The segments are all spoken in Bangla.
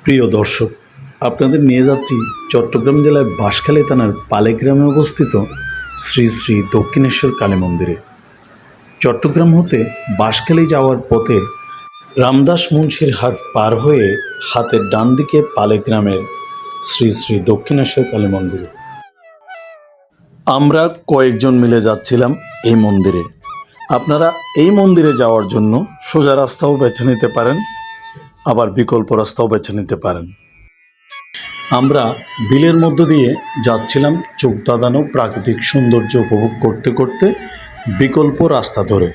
প্রিয় দর্শক, আপনাদের নিয়ে যাচ্ছি চট্টগ্রাম জেলার বাঁশখালী থানার পালে গ্রামে অবস্থিত শ্রী শ্রী দক্ষিণেশ্বর কালী মন্দিরে। চট্টগ্রাম হতে বাঁশখালী যাওয়ার পথে রামদাস মুন্সির হাট পার হয়ে হাতের ডান দিকে পালে গ্রামের শ্রী শ্রী দক্ষিণেশ্বর কালী মন্দিরে আমরা কয়েকজন মিলে যাচ্ছিলাম এই মন্দিরে। আপনারা এই মন্দিরে যাওয়ার জন্য সোজা রাস্তাও বেছে নিতে পারেন, আবার বিকল্প রাস্তাও বেছে নিতে পারেন। আমরা বিলের মধ্য দিয়ে যাচ্ছিলাম চোখ ধাঁধানো প্রাকৃতিক সৌন্দর্য উপভোগ করতে করতে বিকল্প রাস্তা ধরে।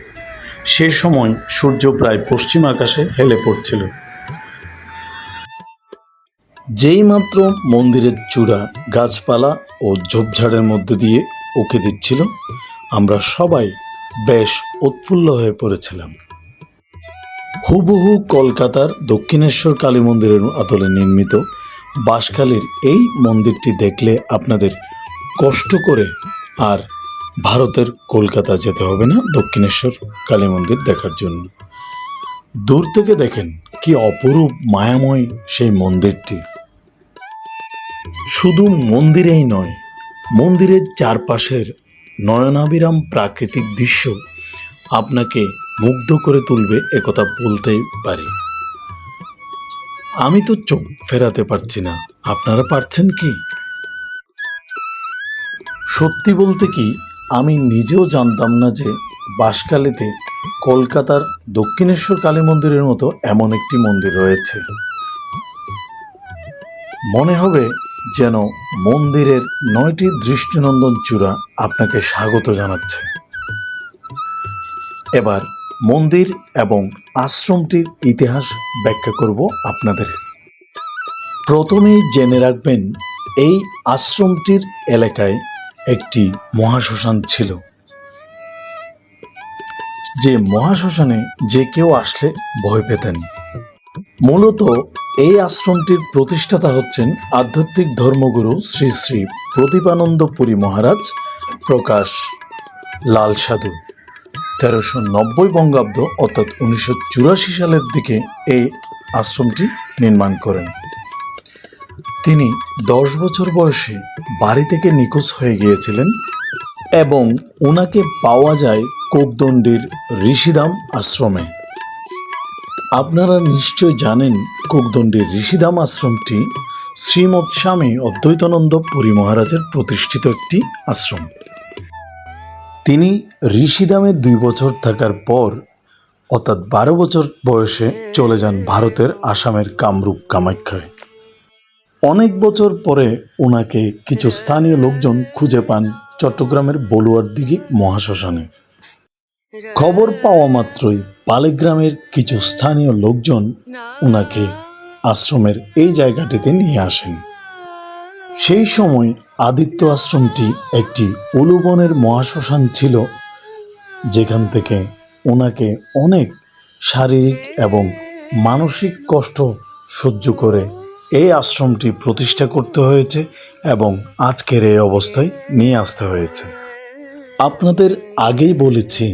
সে সময় সূর্য প্রায় পশ্চিম আকাশে হেলে পড়ছিল। যেই মাত্র মন্দিরের চূড়া গাছপালা ও ঝোপঝাড়ের মধ্য দিয়ে উঁকে দিচ্ছিল, আমরা সবাই বেশ উৎফুল্ল হয়ে পড়েছিলাম। হুবহু কলকাতার দক্ষিণেশ্বর কালী মন্দিরের আদলে নির্মিত বাঁশখালীর এই মন্দিরটি দেখলে আপনাদের কষ্ট করে আর ভারতের কলকাতা যেতে হবে না দক্ষিণেশ্বর কালী মন্দির দেখার জন্য। দূর থেকে দেখেন কি অপরূপ মায়াময় সেই মন্দিরটি। শুধু মন্দিরেই নয়, মন্দিরের চারপাশের নয়নাভিরাম প্রাকৃতিক দৃশ্য আপনাকে মুগ্ধ করে তুলবে, একথা বলতেই পারি। আমি তো চোখ ফেরাতে পারছি না, আপনারা পারছেন কি? সত্যি বলতে কি, আমি নিজেও জানতাম না যে বাঁশখালীতে কলকাতার দক্ষিণেশ্বর কালী মন্দিরের মতো এমন একটি মন্দির রয়েছে। মনে হবে যেন মন্দিরের 9টি দৃষ্টিনন্দন চূড়া আপনাকে স্বাগত জানাচ্ছে। এবার মন্দির এবং আশ্রমটির ইতিহাস ব্যাখ্যা করব আপনাদের। প্রথমেই জেনে রাখবেন, এই আশ্রমটির এলাকায় একটি মহাশ্মশান ছিল। যে মহাশ্মশানে যে কেউ আসলে ভয় পেতেন। মূলত এই আশ্রমটির প্রতিষ্ঠাতা হচ্ছেন আধ্যাত্মিক ধর্মগুরু শ্রী শ্রী প্রদীপানন্দ পুরী মহারাজ প্রকাশ লাল সাধু। 1390 বঙ্গাব্দ অর্থাৎ 1984 সালের দিকে এই আশ্রমটি নির্মাণ করেন। তিনি 10 বছর বয়সে বাড়ি থেকে নিখোঁজ হয়ে গিয়েছিলেন এবং ওনাকে পাওয়া যায় কোকদণ্ডির ঋষিধাম আশ্রমে। আপনারা নিশ্চয় জানেন, কোকদণ্ডির ঋষিধাম আশ্রমটি শ্রীমৎ স্বামী অদ্বৈতানন্দ পুরী মহারাজের প্রতিষ্ঠিত একটি আশ্রম। তিনি ঋষিধামে 2 বছর থাকার পর অর্থাৎ 12 বছর বয়সে চলে যান ভারতের আসামের কামরূপ কামাখ্যায়। অনেক বছর পরে ওনাকে কিছু স্থানীয় লোকজন খুঁজে পান চট্টগ্রামের বলুয়ার দিঘি মহাশ্মশানে। খবর পাওয়া মাত্রই পালেগ্রামের কিছু স্থানীয় লোকজন ওনাকে আশ্রমের এই জায়গাটিতে নিয়ে আসেন। সেই সময় আদিত্য আশ্রমটি একটি উলুবনের মহাশ্মশান ছিল, যেখান থেকে ওনাকে অনেক শারীরিক এবং মানসিক কষ্ট সহ্য করে এই আশ্রমটি প্রতিষ্ঠা করতে হয়েছে এবং আজকের এই অবস্থায় নিয়ে আসতে হয়েছে। আপনাদের আগেই বলেছি,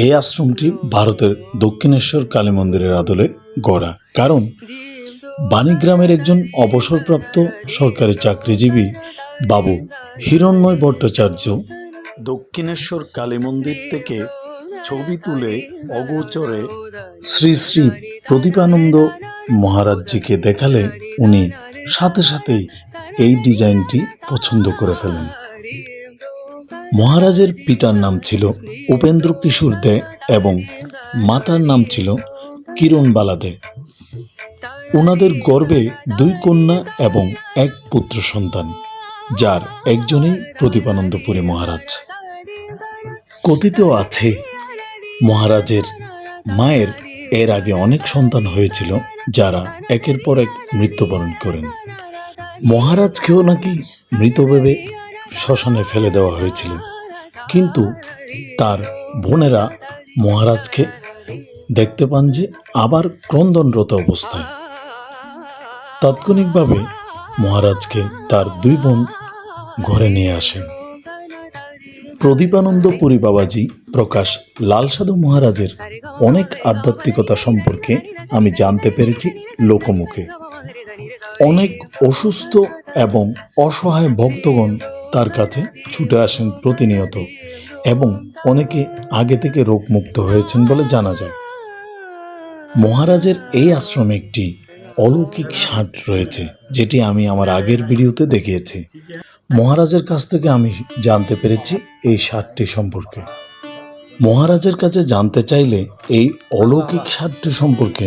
এই আশ্রমটি ভারতের দক্ষিণেশ্বর কালী মন্দিরের আদলে গড়া। কারণ বাণীগ্রামের একজন অবসরপ্রাপ্ত সরকারি চাকরিজীবী বাবু হিরণ্ময় ভট্টাচার্য দক্ষিণেশ্বর কালী মন্দির থেকে ছবি তুলে অগোচরে শ্রী শ্রী প্রদীপানন্দ মহারাজজিকে দেখালে উনি সাথে সাথেই এই ডিজাইনটি পছন্দ করে ফেলেন। মহারাজের পিতার নাম ছিল উপেন্দ্র কিশোর দে এবং মাতার নাম ছিল কিরণবালা দে। ওনাদের গর্ভে 2 কন্যা এবং 1 পুত্র সন্তান, যার একজনই প্রদীপানন্দ পুরী মহারাজ। কথিত আছে, মহারাজের মায়ের এর আগে অনেক সন্তান হয়েছিল, যারা একের পর এক মৃত্যুবরণ করেন। মহারাজকেও নাকি মৃত ভেবে শ্মশানে ফেলে দেওয়া হয়েছিল, কিন্তু তার বোনেরা মহারাজকে দেখতে পান যে আবার ক্রন্দনরত অবস্থায়। তাৎক্ষণিকভাবে মহারাজকে তার 2 বোন ঘরে নিয়ে আসেন। প্রদীপানন্দ পুরী বাবাজি প্রকাশ লাল সাধু মহারাজের অনেক আধ্যাত্মিকতা সম্পর্কে আমি জানতে পেরেছি লোকমুখে। অনেক অসুস্থ এবং অসহায় ভক্তগণ তার কাছে ছুটে আসেন প্রতিনিয়ত এবং অনেকে আগে থেকে রোগমুক্ত হয়েছেন বলে জানা যায়। মহারাজের এই আশ্রমে একটি অলৌকিক ষাঁড় রয়েছে, যেটি আমি আমার আগের ভিডিওতে দেখিয়েছি। মহারাজের কাছ থেকে আমি জানতে পেরেছি এই ষাঁড়টি সম্পর্কে। মহারাজের কাছে জানতে চাইলে এই অলৌকিক ষাঁড়টি সম্পর্কে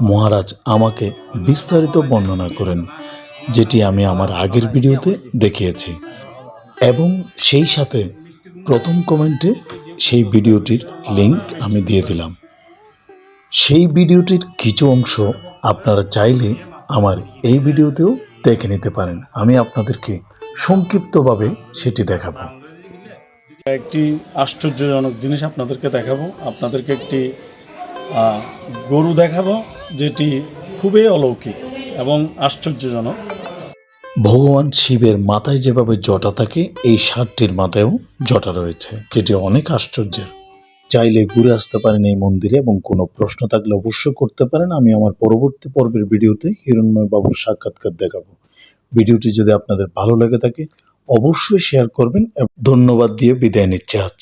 মহারাজ আমাকে বিস্তারিত বর্ণনা করেন, যেটি আমি আমার আগের ভিডিওতে দেখিয়েছি এবং সেই সাথে প্রথম কমেন্টে সেই ভিডিওটির লিংক আমি দিয়ে দিলাম। সেই ভিডিওটির কিছু অংশ আপনারা চাইলে আমার এই ভিডিওতেও দেখে নিতে পারেন। আমি আপনাদেরকে সংক্ষিপ্তভাবে সেটি দেখাবো। একটি আশ্চর্যজনক জিনিস আপনাদেরকে দেখাবো। আপনাদেরকে একটি গরু দেখাবো, যেটি খুবই অলৌকিক এবং আশ্চর্যজনক। ভগবান শিবের মাথায় যেভাবে জটা থাকে, এই ষাঁড়টির মাথায়ও জটা রয়েছে, যেটি অনেক আশ্চর্যের। চাইলে ঘুরে আসতে পারেন এই মন্দিরে এবং কোনো প্রশ্ন থাকলে অবশ্যই করতে পারেন। আমি আমার পরবর্তী পর্বের ভিডিওতে হিরণ্ময় বাবুর সাক্ষাৎকার দেখাবো। ভিডিওটি যদি আপনাদের ভালো লেগে থাকে অবশ্যই শেয়ার করবেন। ধন্যবাদ দিয়ে বিদায় নিচ্ছি আজ।